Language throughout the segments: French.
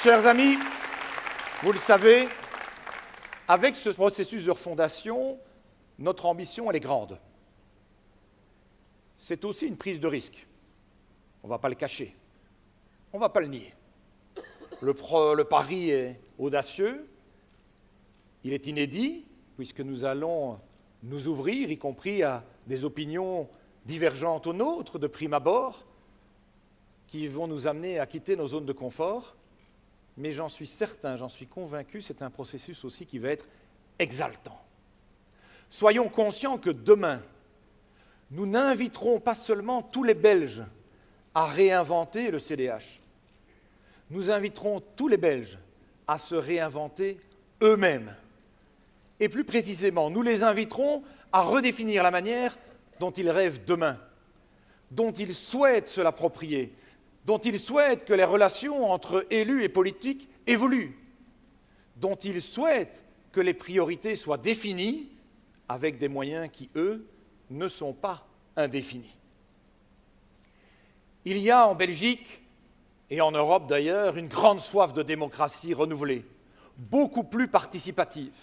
Chers amis, vous le savez, avec ce processus de refondation, notre ambition, elle est grande. C'est aussi une prise de risque. On ne va pas le cacher. On ne va pas le nier. Le pari est audacieux, il est inédit, puisque nous allons nous ouvrir, y compris à des opinions divergentes aux nôtres, de prime abord, qui vont nous amener à quitter nos zones de confort. Mais j'en suis certain, j'en suis convaincu, c'est un processus aussi qui va être exaltant. Soyons conscients que demain, nous n'inviterons pas seulement tous les Belges à réinventer le CDH. Nous inviterons tous les Belges à se réinventer eux-mêmes. Et plus précisément, nous les inviterons à redéfinir la manière dont ils rêvent demain, dont ils souhaitent se l'approprier, dont ils souhaitent que les relations entre élus et politiques évoluent, dont ils souhaitent que les priorités soient définies avec des moyens qui, eux, ne sont pas indéfinis. Il y a en Belgique, et en Europe d'ailleurs, une grande soif de démocratie renouvelée, beaucoup plus participative.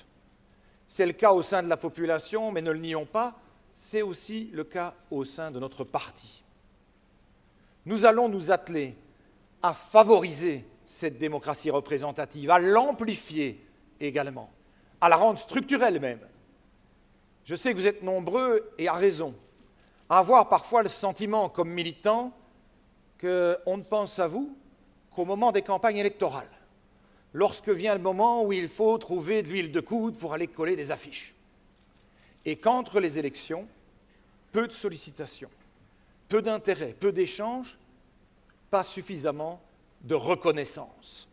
C'est le cas au sein de la population, mais ne le nions pas, c'est aussi le cas au sein de notre parti. Nous allons nous atteler à favoriser cette démocratie représentative, à l'amplifier également, à la rendre structurelle même. Je sais que vous êtes nombreux, et à raison, à avoir parfois le sentiment, comme militant, qu'on ne pense à vous qu'au moment des campagnes électorales, lorsque vient le moment où il faut trouver de l'huile de coude pour aller coller des affiches. Et qu'entre les élections, peu de sollicitations, peu d'intérêt, peu d'échanges, pas suffisamment de reconnaissance.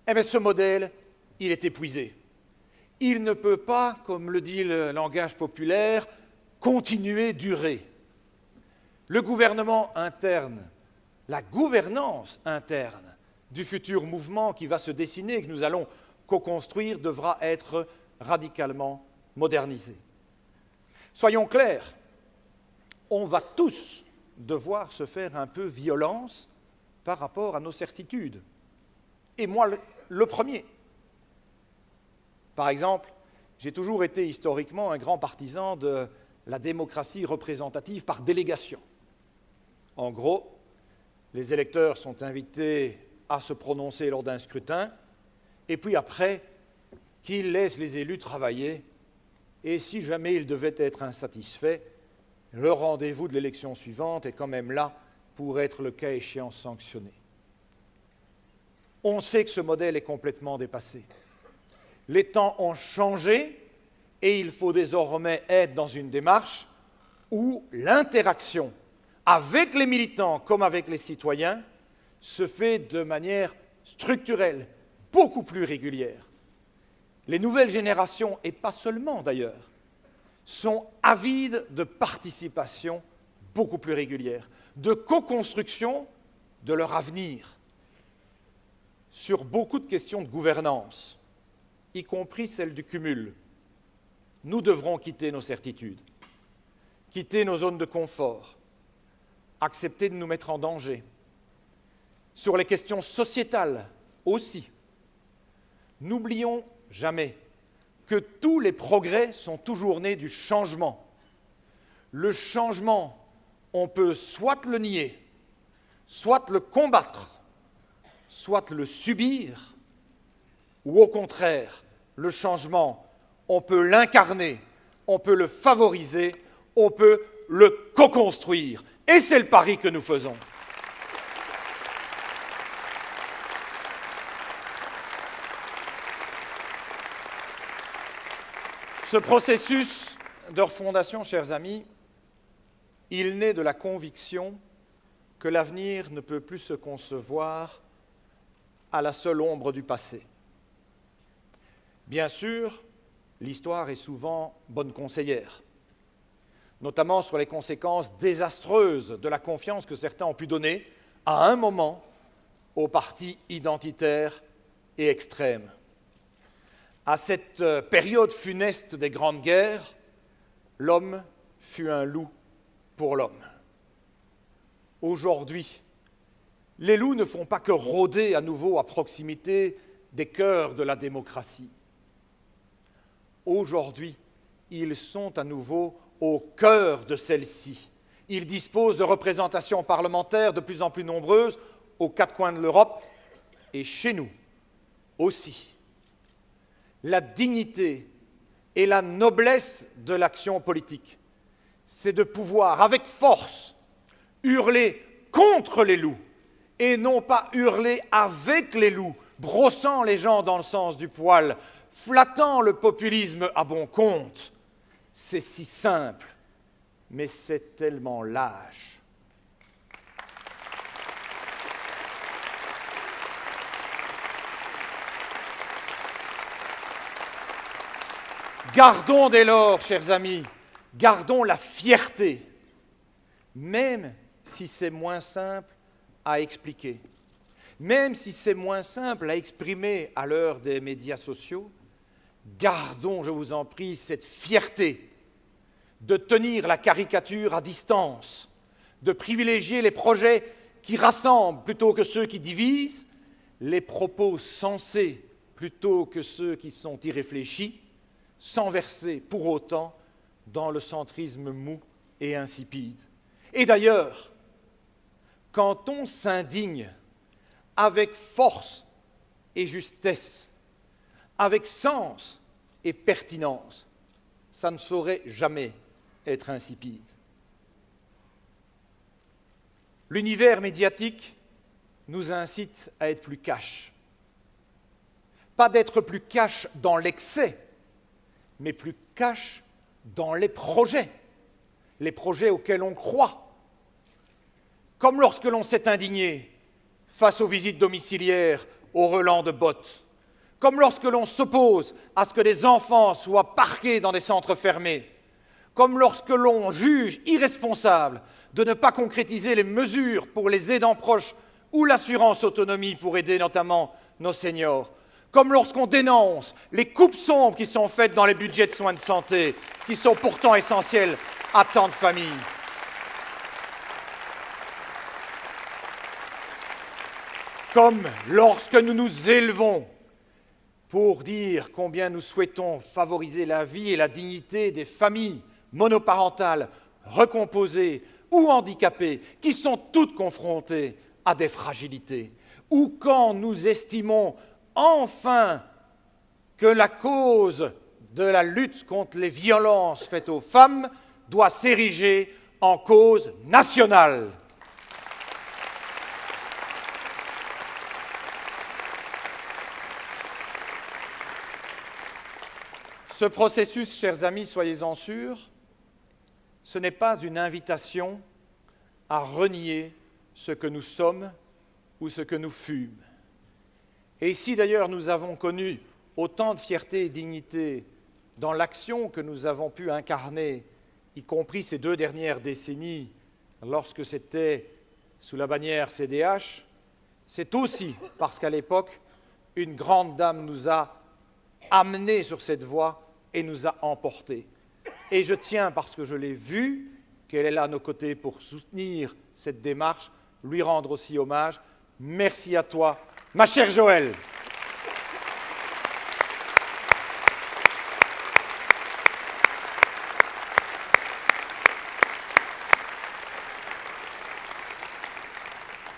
Eh bien, ce modèle, il est épuisé. Il ne peut pas, comme le dit le langage populaire, continuer, durer. Le gouvernement interne, la gouvernance interne du futur mouvement qui va se dessiner et que nous allons co-construire devra être radicalement modernisé. Soyons clairs, on va tous devoir se faire un peu violence par rapport à nos certitudes. Et moi, le premier. Par exemple, j'ai toujours été historiquement un grand partisan de la démocratie représentative par délégation. En gros, les électeurs sont invités à se prononcer lors d'un scrutin, et puis après, qu'ils laissent les élus travailler, et si jamais ils devaient être insatisfaits, le rendez-vous de l'élection suivante est quand même là pour être, le cas échéant, sanctionné. On sait que ce modèle est complètement dépassé. Les temps ont changé et il faut désormais être dans une démarche où l'interaction avec les militants comme avec les citoyens se fait de manière structurelle, beaucoup plus régulière. Les nouvelles générations, et pas seulement d'ailleurs, sont avides de participation beaucoup plus régulière, de co-construction de leur avenir sur beaucoup de questions de gouvernance, y compris celle du cumul. Nous devrons quitter nos certitudes, quitter nos zones de confort, accepter de nous mettre en danger. Sur les questions sociétales aussi, n'oublions jamais que tous les progrès sont toujours nés du changement. Le changement, on peut soit le nier, soit le combattre, soit le subir, ou au contraire, le changement, on peut l'incarner, on peut le favoriser, on peut le co-construire. Et c'est le pari que nous faisons. Ce processus de refondation, chers amis, il naît de la conviction que l'avenir ne peut plus se concevoir à la seule ombre du passé. Bien sûr, l'histoire est souvent bonne conseillère, notamment sur les conséquences désastreuses de la confiance que certains ont pu donner à un moment aux partis identitaires et extrêmes. À cette période funeste des grandes guerres, l'homme fut un loup pour l'homme. Aujourd'hui, les loups ne font pas que rôder à nouveau à proximité des cœurs de la démocratie. Aujourd'hui, ils sont à nouveau au cœur de celle-ci. Ils disposent de représentations parlementaires de plus en plus nombreuses aux quatre coins de l'Europe et chez nous aussi. La dignité et la noblesse de l'action politique, c'est de pouvoir, avec force, hurler contre les loups et non pas hurler avec les loups, brossant les gens dans le sens du poil, flattant le populisme à bon compte. C'est si simple, mais c'est tellement lâche. Gardons dès lors, chers amis, gardons la fierté, même si c'est moins simple à expliquer, même si c'est moins simple à exprimer à l'heure des médias sociaux, gardons, je vous en prie, cette fierté de tenir la caricature à distance, de privilégier les projets qui rassemblent plutôt que ceux qui divisent, les propos sensés plutôt que ceux qui sont irréfléchis, sans verser pour autant dans le centrisme mou et insipide. Et d'ailleurs, quand on s'indigne avec force et justesse, avec sens et pertinence, ça ne saurait jamais être insipide. L'univers médiatique nous incite à être plus cash. Pas d'être plus cash dans l'excès, mais plus cash dans les projets auxquels on croit. Comme lorsque l'on s'est indigné face aux visites domiciliaires au relent de bottes, comme lorsque l'on s'oppose à ce que des enfants soient parqués dans des centres fermés, comme lorsque l'on juge irresponsable de ne pas concrétiser les mesures pour les aidants proches ou l'assurance autonomie pour aider notamment nos seniors, comme lorsqu'on dénonce les coupes sombres qui sont faites dans les budgets de soins de santé, qui sont pourtant essentiels à tant de familles. Comme lorsque nous nous élevons pour dire combien nous souhaitons favoriser la vie et la dignité des familles monoparentales, recomposées ou handicapées, qui sont toutes confrontées à des fragilités, ou quand nous estimons enfin que la cause de la lutte contre les violences faites aux femmes doit s'ériger en cause nationale. Ce processus, chers amis, soyez-en sûrs, ce n'est pas une invitation à renier ce que nous sommes ou ce que nous fûmes. Et si d'ailleurs nous avons connu autant de fierté et dignité dans l'action que nous avons pu incarner, y compris ces 2 dernières décennies, lorsque c'était sous la bannière CDH, c'est aussi parce qu'à l'époque, une grande dame nous a amenés sur cette voie et nous a emportés. Et je tiens, parce que je l'ai vue, qu'elle est là à nos côtés pour soutenir cette démarche, lui rendre aussi hommage. Merci à toi, ma chère Joëlle.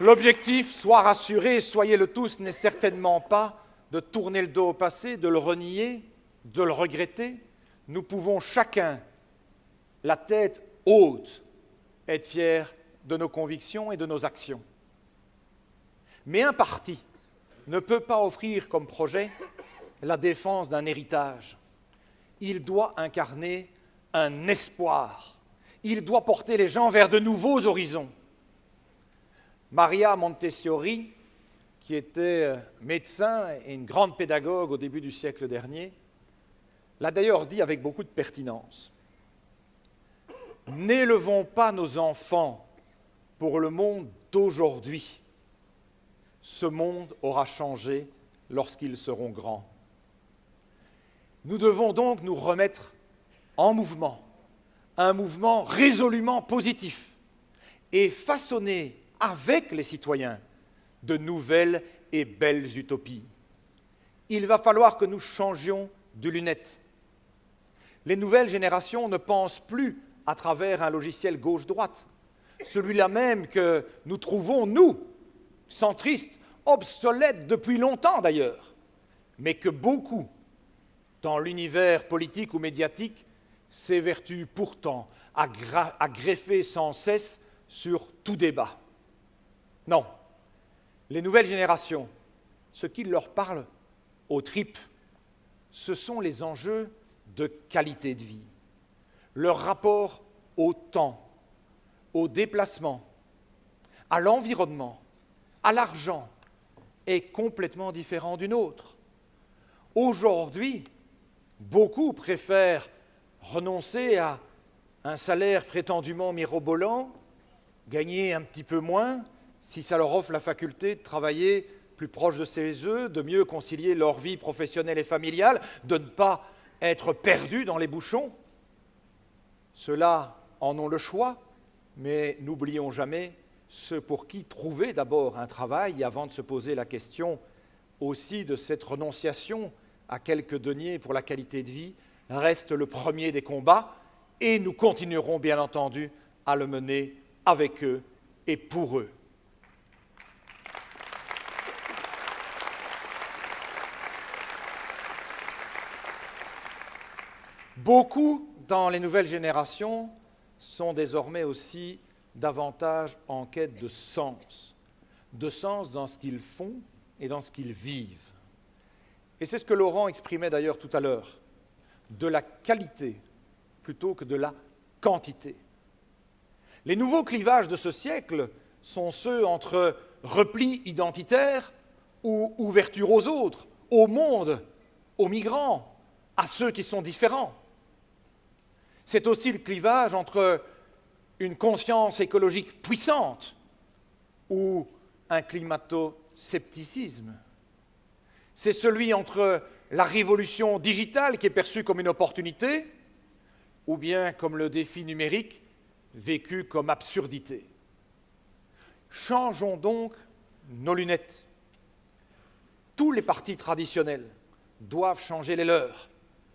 L'objectif, sois rassurés, soyez-le tous, n'est certainement pas de tourner le dos au passé, de le renier, de le regretter. Nous pouvons chacun, la tête haute, être fiers de nos convictions et de nos actions. Mais un parti ne peut pas offrir comme projet la défense d'un héritage. Il doit incarner un espoir. Il doit porter les gens vers de nouveaux horizons. Maria Montessori, qui était médecin et une grande pédagogue au début du siècle dernier, l'a d'ailleurs dit avec beaucoup de pertinence. N'élevons pas nos enfants pour le monde d'aujourd'hui. Ce monde aura changé lorsqu'ils seront grands. Nous devons donc nous remettre en mouvement, un mouvement résolument positif, et façonner avec les citoyens de nouvelles et belles utopies. Il va falloir que nous changions de lunettes. Les nouvelles générations ne pensent plus à travers un logiciel gauche-droite, celui-là même que nous trouvons, nous, centristes, obsolètes depuis longtemps d'ailleurs, mais que beaucoup, dans l'univers politique ou médiatique, s'évertuent pourtant à greffer sans cesse sur tout débat. Non, les nouvelles générations, ce qui leur parle aux tripes, ce sont les enjeux de qualité de vie, leur rapport au temps, au déplacement, à l'environnement, à l'argent, est complètement différent du nôtre. Aujourd'hui, beaucoup préfèrent renoncer à un salaire prétendument mirobolant, gagner un petit peu moins, si ça leur offre la faculté de travailler plus proche de chez eux, de mieux concilier leur vie professionnelle et familiale, de ne pas être perdus dans les bouchons. Ceux-là en ont le choix, mais n'oublions jamais ceux pour qui trouver d'abord un travail avant de se poser la question aussi de cette renonciation à quelques deniers pour la qualité de vie reste le premier des combats et nous continuerons bien entendu à le mener avec eux et pour eux. Beaucoup dans les nouvelles générations sont désormais aussi davantage en quête de sens dans ce qu'ils font et dans ce qu'ils vivent. Et c'est ce que Laurent exprimait d'ailleurs tout à l'heure, de la qualité plutôt que de la quantité. Les nouveaux clivages de ce siècle sont ceux entre repli identitaire ou ouverture aux autres, au monde, aux migrants, à ceux qui sont différents. C'est aussi le clivage entre une conscience écologique puissante ou un climato-scepticisme. C'est celui entre la révolution digitale qui est perçue comme une opportunité ou bien comme le défi numérique vécu comme absurdité. Changeons donc nos lunettes. Tous les partis traditionnels doivent changer les leurs,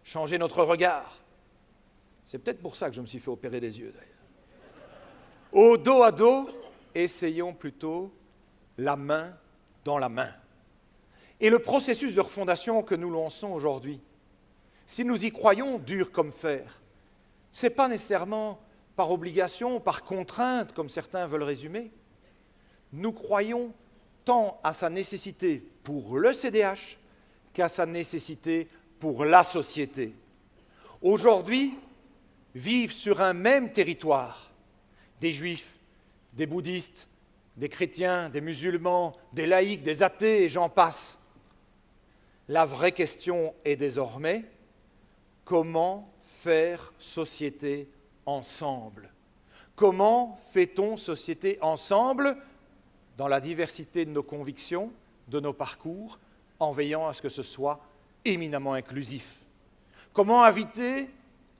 changer notre regard. C'est peut-être pour ça que je me suis fait opérer des yeux, d'ailleurs. Au dos à dos, essayons plutôt la main dans la main. Et le processus de refondation que nous lançons aujourd'hui, si nous y croyons dur comme fer, ce n'est pas nécessairement par obligation, par contrainte, comme certains veulent résumer. Nous croyons tant à sa nécessité pour le CDH qu'à sa nécessité pour la société. Aujourd'hui, vivent sur un même territoire des juifs, des bouddhistes, des chrétiens, des musulmans, des laïcs, des athées, et j'en passe. La vraie question est désormais comment faire société ensemble? Comment fait-on société ensemble dans la diversité de nos convictions, de nos parcours, en veillant à ce que ce soit éminemment inclusif? Comment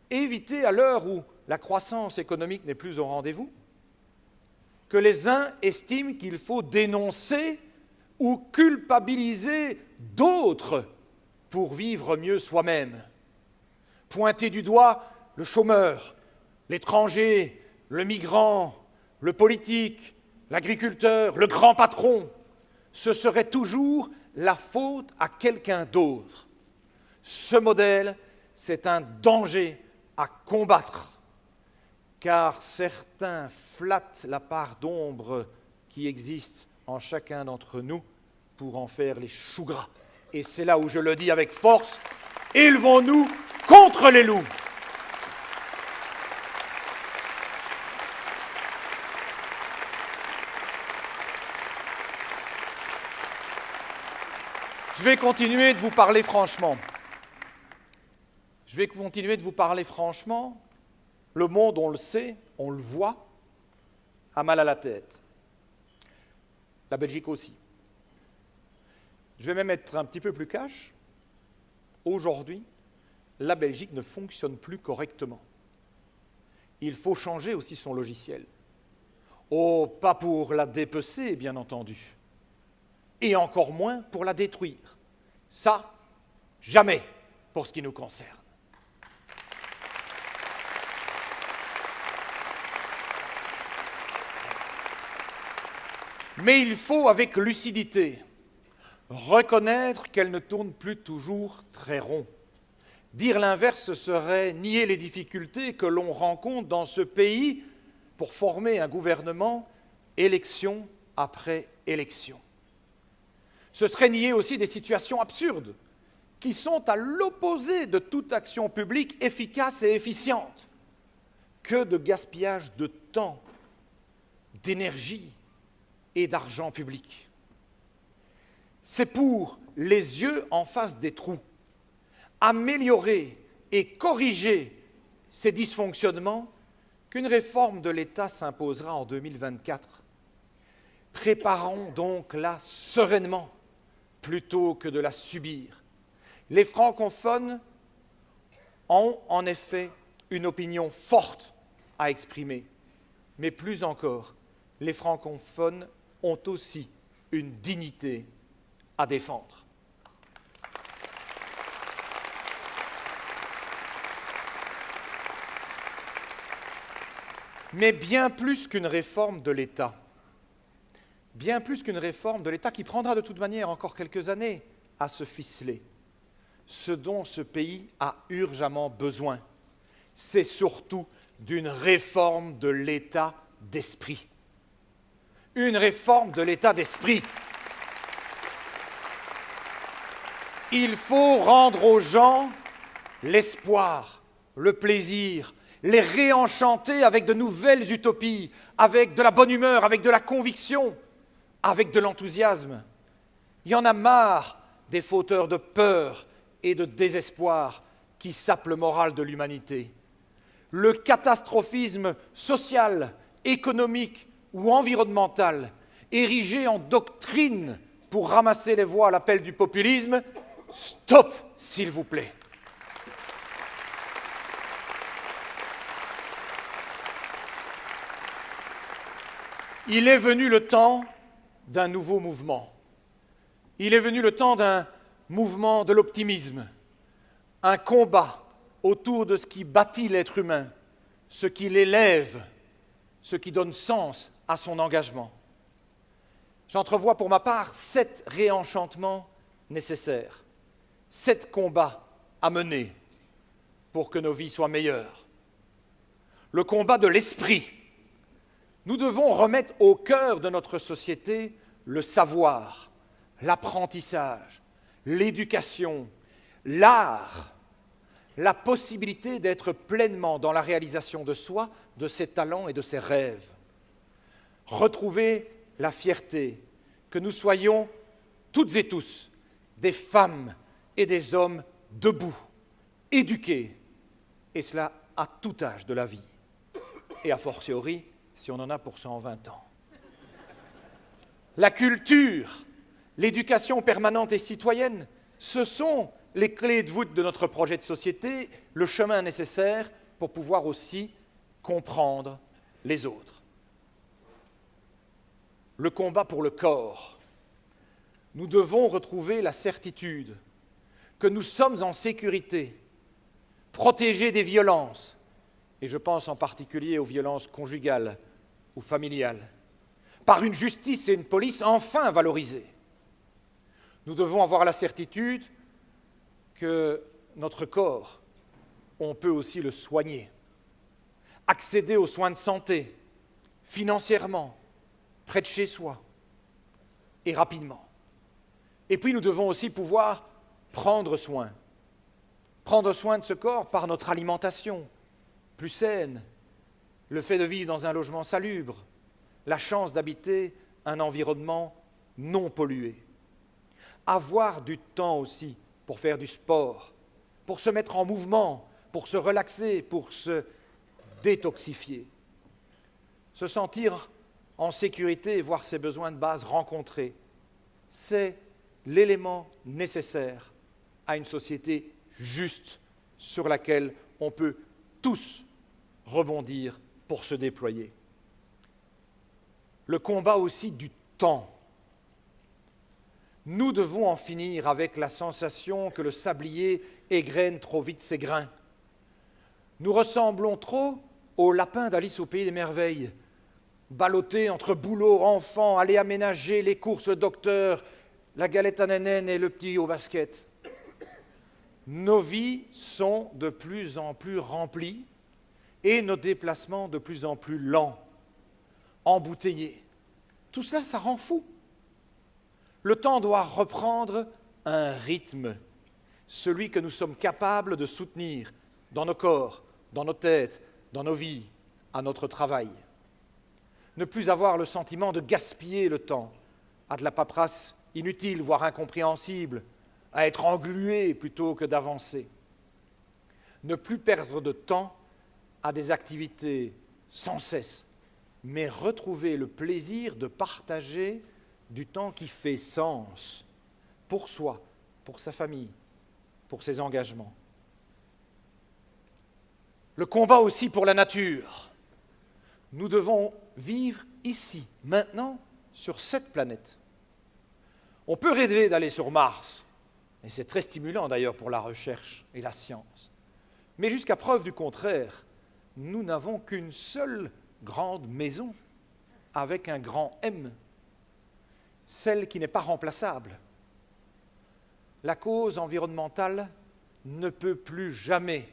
éviter à l'heure où la croissance économique n'est plus au rendez-vous, que les uns estiment qu'il faut dénoncer ou culpabiliser d'autres pour vivre mieux soi-même. Pointer du doigt le chômeur, l'étranger, le migrant, le politique, l'agriculteur, le grand patron, ce serait toujours la faute à quelqu'un d'autre. Ce modèle, c'est un danger à combattre, car certains flattent la part d'ombre qui existe en chacun d'entre nous pour en faire les choux gras. Et c'est là où je le dis avec force, élevons-nous contre les loups. Je vais continuer de vous parler franchement. Le monde, on le sait, on le voit, a mal à la tête. La Belgique aussi. Je vais même être un petit peu plus cash. Aujourd'hui, la Belgique ne fonctionne plus correctement. Il faut changer aussi son logiciel. Oh, pas pour la dépecer, bien entendu, et encore moins pour la détruire. Ça, jamais pour ce qui nous concerne. Mais il faut, avec lucidité, reconnaître qu'elle ne tourne plus toujours très rond. Dire l'inverse serait nier les difficultés que l'on rencontre dans ce pays pour former un gouvernement élection après élection. Ce serait nier aussi des situations absurdes qui sont à l'opposé de toute action publique efficace et efficiente. Que de gaspillage de temps, d'énergie et d'argent public. C'est pour les yeux en face des trous, améliorer et corriger ces dysfonctionnements qu'une réforme de l'État s'imposera en 2024. Préparons donc là sereinement plutôt que de la subir. Les francophones ont en effet une opinion forte à exprimer, mais plus encore, les francophones ont aussi une dignité à défendre. Mais bien plus qu'une réforme de l'État, qui prendra de toute manière encore quelques années à se ficeler, ce dont ce pays a urgemment besoin, c'est surtout d'une réforme de l'état d'esprit. Une réforme de l'état d'esprit. Il faut rendre aux gens l'espoir, le plaisir, les réenchanter avec de nouvelles utopies, avec de la bonne humeur, avec de la conviction, avec de l'enthousiasme. Il y en a marre des fauteurs de peur et de désespoir qui sapent le moral de l'humanité. Le catastrophisme social, économique ou environnemental, érigé en doctrine pour ramasser les voix à l'appel du populisme, stop, s'il vous plaît. Il est venu le temps d'un nouveau mouvement. Il est venu le temps d'un mouvement de l'optimisme, un combat autour de ce qui bâtit l'être humain, ce qui l'élève, ce qui donne sens à son engagement. J'entrevois pour ma part 7 réenchantements nécessaires, 7 combats à mener pour que nos vies soient meilleures. Le combat de l'esprit. Nous devons remettre au cœur de notre société le savoir, l'apprentissage, l'éducation, l'art, la possibilité d'être pleinement dans la réalisation de soi, de ses talents et de ses rêves. Retrouver la fierté, que nous soyons toutes et tous des femmes et des hommes debout, éduqués, et cela à tout âge de la vie, et a fortiori si on en a pour 120 ans. La culture, l'éducation permanente et citoyenne, ce sont les clés de voûte de notre projet de société, le chemin nécessaire pour pouvoir aussi comprendre les autres. Le combat pour le corps. Nous devons retrouver la certitude que nous sommes en sécurité, protégés des violences, et je pense en particulier aux violences conjugales ou familiales, par une justice et une police enfin valorisées. Nous devons avoir la certitude que notre corps, on peut aussi le soigner, accéder aux soins de santé, financièrement, près de chez soi, et rapidement. Et puis nous devons aussi pouvoir prendre soin de ce corps par notre alimentation plus saine, le fait de vivre dans un logement salubre, la chance d'habiter un environnement non pollué. Avoir du temps aussi pour faire du sport, pour se mettre en mouvement, pour se relaxer, pour se détoxifier. Se sentir en sécurité et voir ses besoins de base rencontrés, c'est l'élément nécessaire à une société juste sur laquelle on peut tous rebondir pour se déployer. Le combat aussi du temps. Nous devons en finir avec la sensation que le sablier égrène trop vite ses grains. Nous ressemblons trop au lapin d'Alice au pays des merveilles, ballotté entre boulot, enfants, aller aménager, les courses, le docteur, la galette à nénène et le petit au basket. Nos vies sont de plus en plus remplies et nos déplacements de plus en plus lents, embouteillés. Tout cela, ça rend fou. Le temps doit reprendre un rythme, celui que nous sommes capables de soutenir dans nos corps, dans nos têtes, dans nos vies, à notre travail. Ne plus avoir le sentiment de gaspiller le temps à de la paperasse inutile, voire incompréhensible, à être englué plutôt que d'avancer. Ne plus perdre de temps à des activités sans cesse, mais retrouver le plaisir de partager du temps qui fait sens pour soi, pour sa famille, pour ses engagements. Le combat aussi pour la nature. Nous devons vivre ici, maintenant, sur cette planète. On peut rêver d'aller sur Mars, et c'est très stimulant d'ailleurs pour la recherche et la science. Mais jusqu'à preuve du contraire, nous n'avons qu'une seule grande maison, avec un grand M, celle qui n'est pas remplaçable. La cause environnementale ne peut plus jamais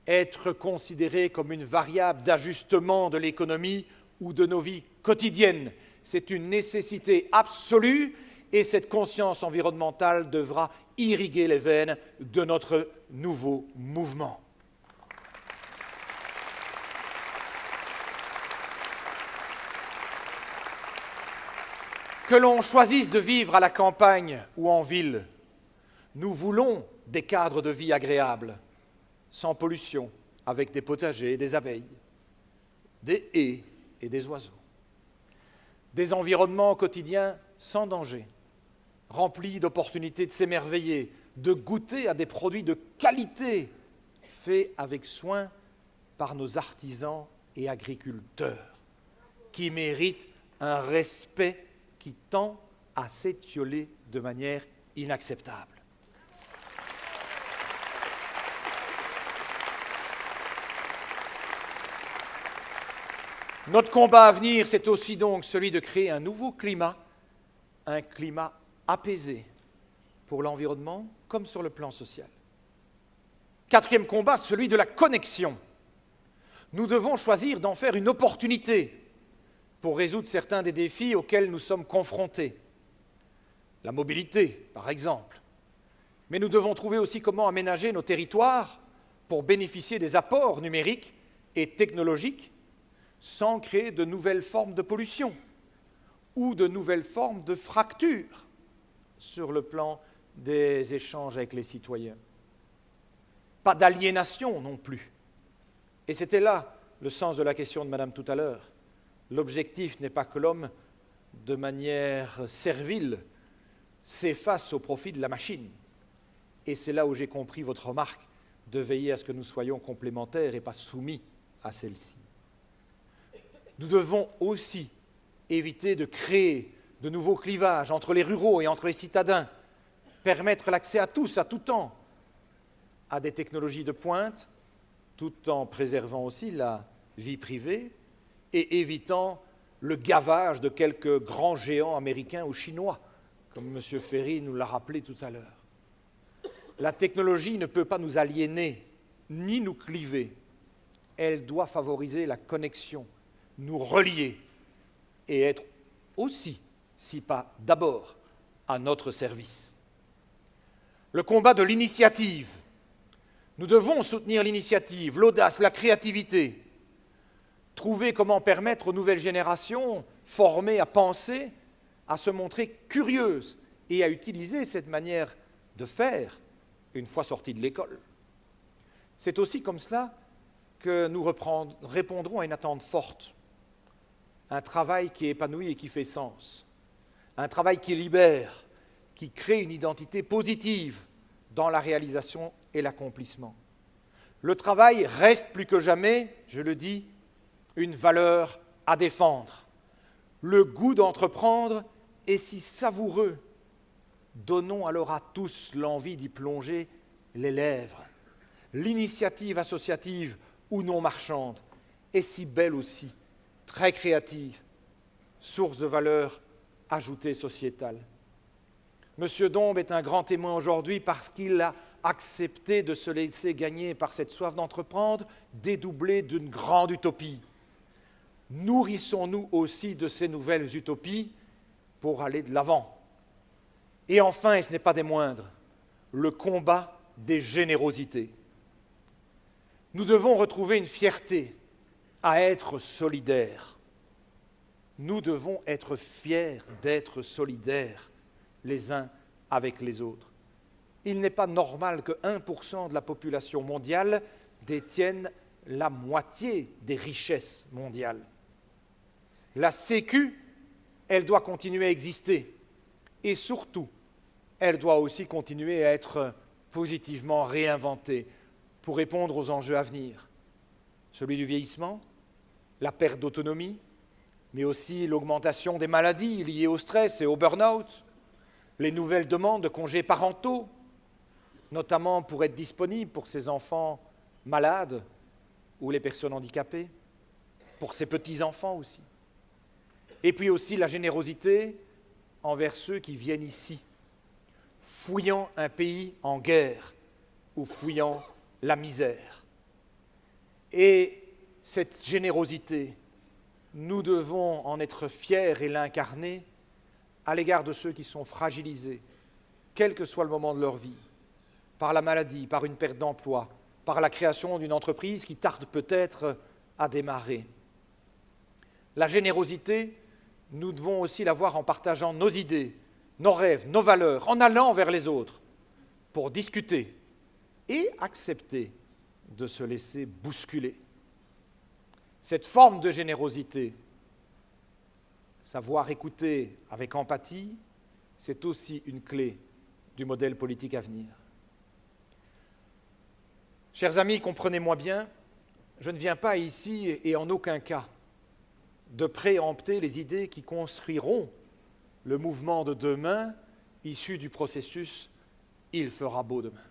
être considérée comme une variable d'ajustement de l'économie ou de nos vies quotidiennes. C'est une nécessité absolue et cette conscience environnementale devra irriguer les veines de notre nouveau mouvement. Que l'on choisisse de vivre à la campagne ou en ville, nous voulons des cadres de vie agréables, sans pollution, avec des potagers et des abeilles, des haies et des oiseaux, des environnements quotidiens sans danger, remplis d'opportunités de s'émerveiller, de goûter à des produits de qualité, faits avec soin par nos artisans et agriculteurs, qui méritent un respect qui tend à s'étioler de manière inacceptable. Notre combat à venir, c'est aussi donc celui de créer un nouveau climat, un climat apaisé pour l'environnement comme sur le plan social. Quatrième combat, celui de la connexion. Nous devons choisir d'en faire une opportunité pour résoudre certains des défis auxquels nous sommes confrontés. La mobilité, par exemple. Mais nous devons trouver aussi comment aménager nos territoires pour bénéficier des apports numériques et technologiques sans créer de nouvelles formes de pollution ou de nouvelles formes de fractures sur le plan des échanges avec les citoyens. Pas d'aliénation non plus. Et c'était là le sens de la question de Madame tout à l'heure. L'objectif n'est pas que l'homme, de manière servile, s'efface au profit de la machine. Et c'est là où j'ai compris votre remarque de veiller à ce que nous soyons complémentaires et pas soumis à celle-ci. Nous devons aussi éviter de créer de nouveaux clivages entre les ruraux et entre les citadins, permettre l'accès à tous, à tout temps, à des technologies de pointe, tout en préservant aussi la vie privée et évitant le gavage de quelques grands géants américains ou chinois, comme M. Ferry nous l'a rappelé tout à l'heure. La technologie ne peut pas nous aliéner, ni nous cliver. Elle doit favoriser la connexion, nous relier et être aussi, si pas d'abord, à notre service. Le combat de l'initiative. Nous devons soutenir l'initiative, l'audace, la créativité, trouver comment permettre aux nouvelles générations formées à penser, à se montrer curieuses et à utiliser cette manière de faire une fois sorties de l'école. C'est aussi comme cela que nous répondrons à une attente forte, un travail qui épanouit et qui fait sens, un travail qui libère, qui crée une identité positive dans la réalisation et l'accomplissement. Le travail reste plus que jamais, je le dis, une valeur à défendre. Le goût d'entreprendre est si savoureux. donnons alors à tous l'envie d'y plonger les lèvres. L'initiative associative ou non marchande est si belle aussi, très créative, source de valeur ajoutée sociétale. Monsieur Dombes est un grand témoin aujourd'hui parce qu'il a accepté de se laisser gagner par cette soif d'entreprendre, dédoublée d'une grande utopie. Nourrissons-nous aussi de ces nouvelles utopies pour aller de l'avant. Et enfin, et ce n'est pas des moindres, le combat des générosités. Nous devons retrouver une fierté à être solidaires. Nous devons être fiers d'être solidaires les uns avec les autres. Il n'est pas normal que 1% de la population mondiale détienne la moitié des richesses mondiales. La Sécu, elle doit continuer à exister et surtout, elle doit aussi continuer à être positivement réinventée pour répondre aux enjeux à venir. Celui du vieillissement, la perte d'autonomie, mais aussi l'augmentation des maladies liées au stress et au burn-out, les nouvelles demandes de congés parentaux, notamment pour être disponibles pour ces enfants malades ou les personnes handicapées, pour ces petits-enfants aussi. Et puis aussi la générosité envers ceux qui viennent ici, fouillant un pays en guerre ou fouillant la misère. Et cette générosité, nous devons en être fiers et l'incarner à l'égard de ceux qui sont fragilisés, quel que soit le moment de leur vie, par la maladie, par une perte d'emploi, par la création d'une entreprise qui tarde peut-être à démarrer. La générosité, nous devons aussi l'avoir en partageant nos idées, nos rêves, nos valeurs, en allant vers les autres pour discuter et accepter de se laisser bousculer. Cette forme de générosité, savoir écouter avec empathie, c'est aussi une clé du modèle politique à venir. Chers amis, comprenez-moi bien, je ne viens pas ici et en aucun cas de préempter les idées qui construiront le mouvement de demain issu du processus « Il fera beau demain ».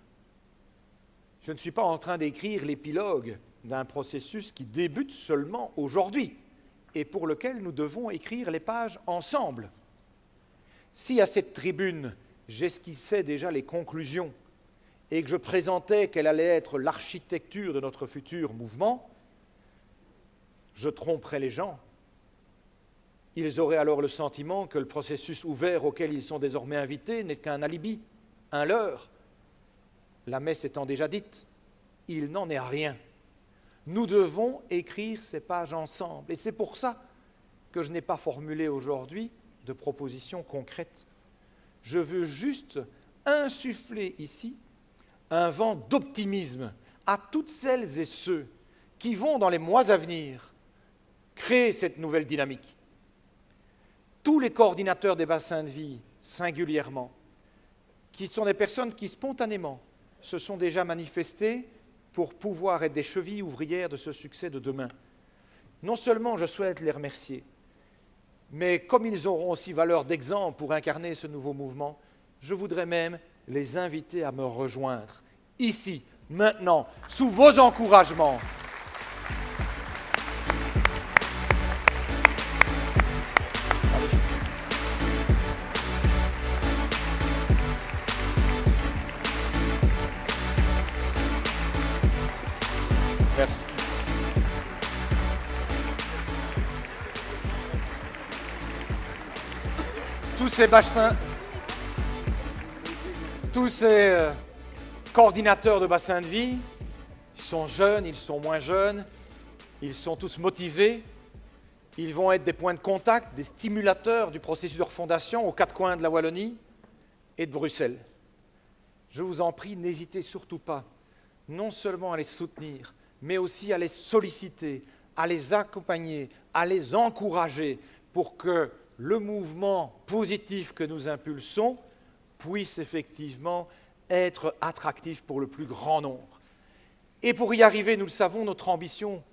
Je ne suis pas en train d'écrire l'épilogue d'un processus qui débute seulement aujourd'hui et pour lequel nous devons écrire les pages ensemble. Si à cette tribune, j'esquissais déjà les conclusions et que je présentais quelle allait être l'architecture de notre futur mouvement, je tromperais les gens. Ils auraient alors le sentiment que le processus ouvert auquel ils sont désormais invités n'est qu'un alibi, un leurre. La messe étant déjà dite, il n'en est rien. Nous devons écrire ces pages ensemble. Et c'est pour ça que je n'ai pas formulé aujourd'hui de propositions concrètes. Je veux juste insuffler ici un vent d'optimisme à toutes celles et ceux qui vont, dans les mois à venir, créer cette nouvelle dynamique. Tous les coordinateurs des bassins de vie, singulièrement, qui sont des personnes qui, spontanément, se sont déjà manifestés pour pouvoir être des chevilles ouvrières de ce succès de demain. Non seulement je souhaite les remercier, mais comme ils auront aussi valeur d'exemple pour incarner ce nouveau mouvement, je voudrais même les inviter à me rejoindre, ici, maintenant, sous vos encouragements. Merci. Tous ces coordinateurs de bassins de vie, ils sont jeunes, ils sont moins jeunes, ils sont tous motivés, ils vont être des points de contact, des stimulateurs du processus de refondation aux quatre coins de la Wallonie et de Bruxelles. Je vous en prie, n'hésitez surtout pas, non seulement à les soutenir, mais aussi à les solliciter, à les accompagner, à les encourager pour que le mouvement positif que nous impulsons puisse effectivement être attractif pour le plus grand nombre. Et pour y arriver, nous le savons, notre ambition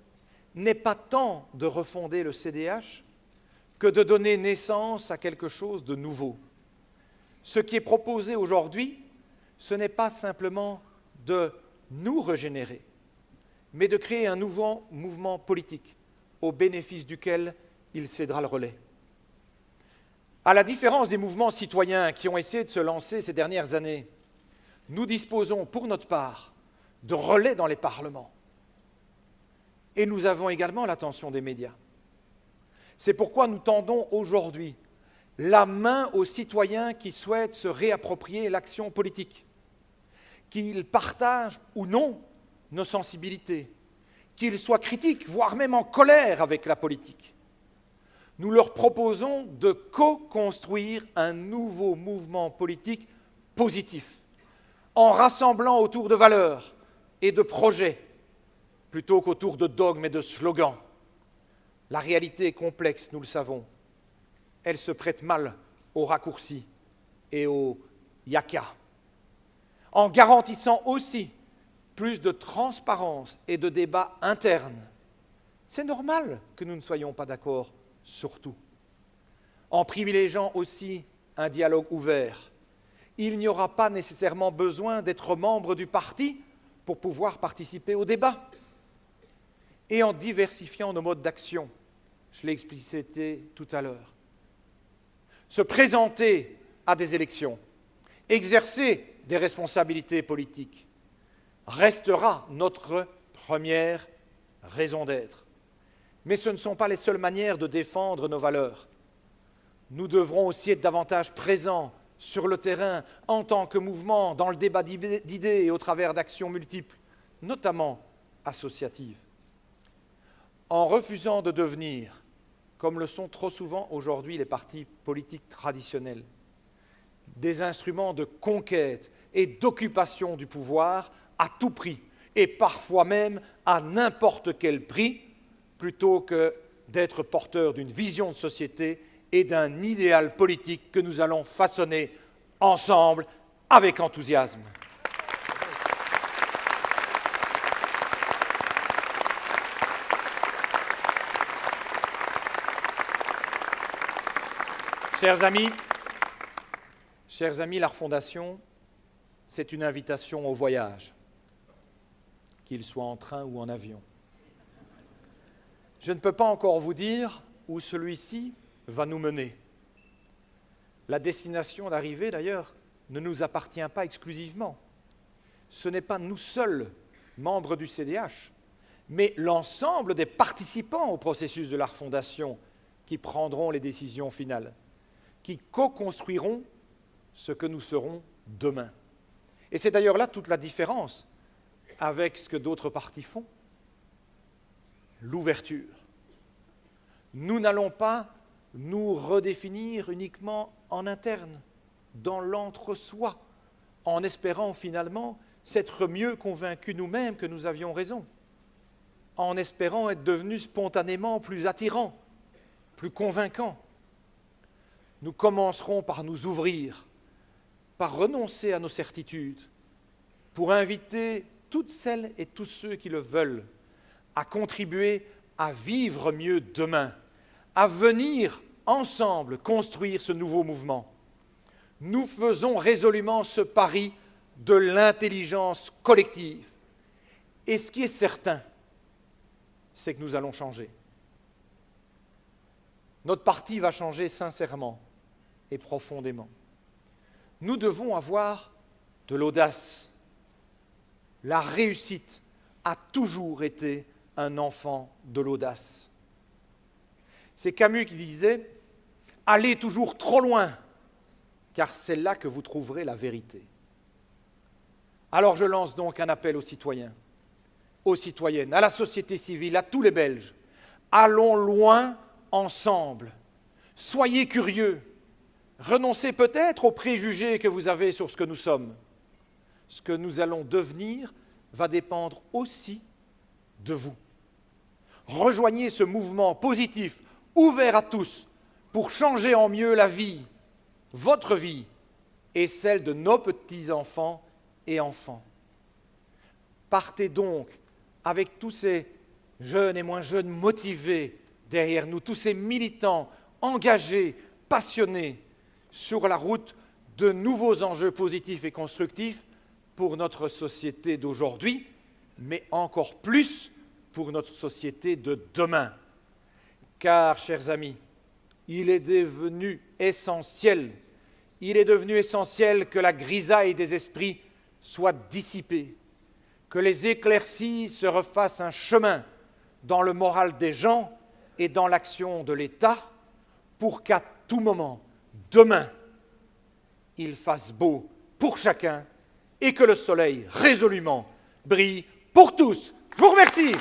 n'est pas tant de refonder le CDH que de donner naissance à quelque chose de nouveau. Ce qui est proposé aujourd'hui, ce n'est pas simplement de nous régénérer, mais de créer un nouveau mouvement politique au bénéfice duquel il cédera le relais. À la différence des mouvements citoyens qui ont essayé de se lancer ces dernières années, nous disposons pour notre part de relais dans les parlements. Et nous avons également l'attention des médias. C'est pourquoi nous tendons aujourd'hui la main aux citoyens qui souhaitent se réapproprier l'action politique, qu'ils partagent ou non nos sensibilités, qu'ils soient critiques, voire même en colère avec la politique. Nous leur proposons de co-construire un nouveau mouvement politique positif, en rassemblant autour de valeurs et de projets, plutôt qu'autour de dogmes et de slogans. La réalité est complexe, nous le savons. Elle se prête mal aux raccourcis et aux yaka, en garantissant aussi plus de transparence et de débat interne. C'est normal que nous ne soyons pas d'accord sur tout. En privilégiant aussi un dialogue ouvert. Il n'y aura pas nécessairement besoin d'être membre du parti pour pouvoir participer au débat. Et en diversifiant nos modes d'action, je l'ai explicité tout à l'heure. Se présenter à des élections, exercer des responsabilités politiques, restera notre première raison d'être. Mais ce ne sont pas les seules manières de défendre nos valeurs. Nous devrons aussi être davantage présents sur le terrain en tant que mouvement, dans le débat d'idées et au travers d'actions multiples, notamment associatives. En refusant de devenir, comme le sont trop souvent aujourd'hui les partis politiques traditionnels, des instruments de conquête et d'occupation du pouvoir à tout prix, et parfois même à n'importe quel prix, plutôt que d'être porteurs d'une vision de société et d'un idéal politique que nous allons façonner ensemble avec enthousiasme. Chers amis, la Refondation, c'est une invitation au voyage, qu'il soit en train ou en avion. Je ne peux pas encore vous dire où celui-ci va nous mener. La destination d'arrivée, d'ailleurs, ne nous appartient pas exclusivement. Ce n'est pas nous seuls, membres du CDH, mais l'ensemble des participants au processus de la refondation qui prendront les décisions finales, qui co-construiront ce que nous serons demain. Et c'est d'ailleurs là toute la différence avec ce que d'autres partis font. L'ouverture. Nous n'allons pas nous redéfinir uniquement en interne, dans l'entre-soi, en espérant finalement s'être mieux convaincus nous-mêmes que nous avions raison, en espérant être devenus spontanément plus attirants, plus convaincants. Nous commencerons par nous ouvrir, par renoncer à nos certitudes, pour inviter toutes celles et tous ceux qui le veulent à contribuer à vivre mieux demain, à venir ensemble construire ce nouveau mouvement. Nous faisons résolument ce pari de l'intelligence collective. Et ce qui est certain, c'est que nous allons changer. Notre parti va changer sincèrement et profondément. Nous devons avoir de l'audace. La réussite a toujours été un enfant de l'audace. C'est Camus qui disait « Allez toujours trop loin, car c'est là que vous trouverez la vérité. » Alors je lance donc un appel aux citoyens, aux citoyennes, à la société civile, à tous les Belges. Allons loin ensemble. Soyez curieux. Renoncez peut-être aux préjugés que vous avez sur ce que nous sommes. Ce que nous allons devenir va dépendre aussi de vous. Rejoignez ce mouvement positif, ouvert à tous, pour changer en mieux la vie, votre vie et celle de nos petits-enfants et enfants. Partez donc avec tous ces jeunes et moins jeunes motivés derrière nous, tous ces militants engagés, passionnés, sur la route de nouveaux enjeux positifs et constructifs pour notre société d'aujourd'hui, mais encore plus pour notre société de demain. Car, chers amis, il est devenu essentiel que la grisaille des esprits soit dissipée, que les éclaircies se refassent un chemin dans le moral des gens et dans l'action de l'État, pour qu'à tout moment, demain, il fasse beau pour chacun et que le soleil résolument brille pour tous. Je vous remercie.